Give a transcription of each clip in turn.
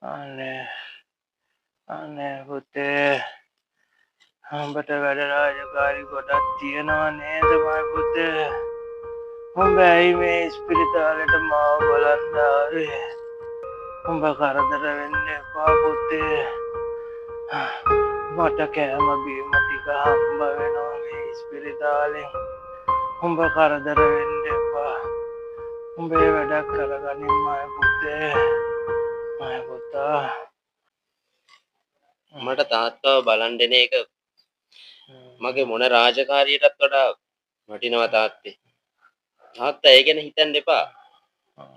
අනේ පුතේ උඹට වැඩ රාජකාරි ගොඩක් තියෙනවා නේද මයි පුතේ? උඹ ඇයි මේ ඉස්පිරිතාලෙට මාව බලන්න ආවේ? උඹ කරදර වෙන්න එපා පුතේ. මට කෑම බීම ටික හම්බ වෙනවා මේ ඉස්පිරිතාලෙන්. උඹ කරදර වෙන්න එපා. උඹේ වැඩක් කරගනින් මයි පුතේ. මයි පුතා. මට තාත්තව බලන් දෙන එක මගේ මොන රාජකාරියටත් වඩා වටිනවා තාත්තේ. තාත්තා ඒ ගැන හිතන්න එපා.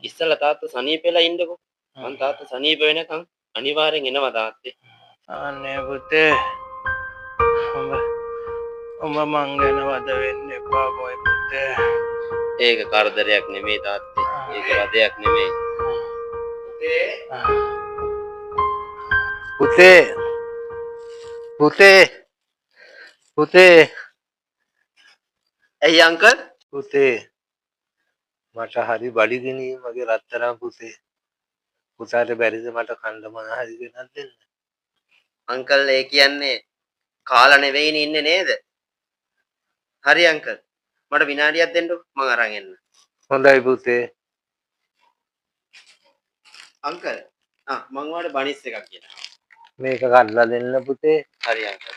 ඉස්සලා තාත්තා සනීප වෙලා ඉන්නකෝ. මං තාත්තා සනීප වෙනකන් අනිවාර්යෙන් එනවා තාත්තේ. අනේ පුතේ උඹ මං ගැන වද වෙන්න එපා බොයි පුතේ. ඒක කරදරයක් නෙමෙයි තාත්තේ. ඒක වදයක් නෙමෙයි. පුතේ පුතේ පුතේ ඇයි අංකල්? පුතේ මට හරි බඩගිනි මගේ රත්තරන් පුතේ. පුතාට බැරිද මට කන්න මොන හරි ගෙනත් දෙන්න? අංකල් ඒ කියන්නේ කාලා නෙවෙයිනේ ඉන්නේ නේද? හරි අංකල්. මට විනාඩියක් දෙන්නකෝ මං අරන් එන්න. හොඳයි පුතේ. අංකල් මං ඔයාලට බනිස් එකක් කියනවා. මේක කඩලා දෙන්න පුතේ. හරි අංකල්.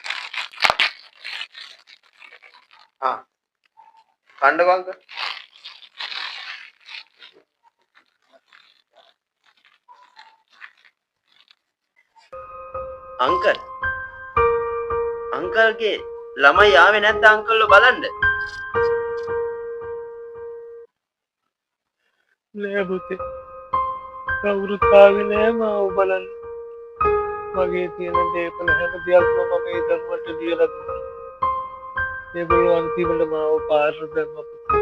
කණ්ඩකෝ අංකල්. අංකල් අංකල්ගේ ළමයි ආවේ නැද්ද අංකල්ව බලන්න? නෑ පුතේ. කවුරුත් ආවේ නෑ මාව බලන්න. මගේ තියෙන දේපල හැම දෙයක්ම මම ඒ දරුවට දීලා දුන්නා. ඒගොල්ලෝ අන්තිමට මාව පාරට දැම්මා පුතේ.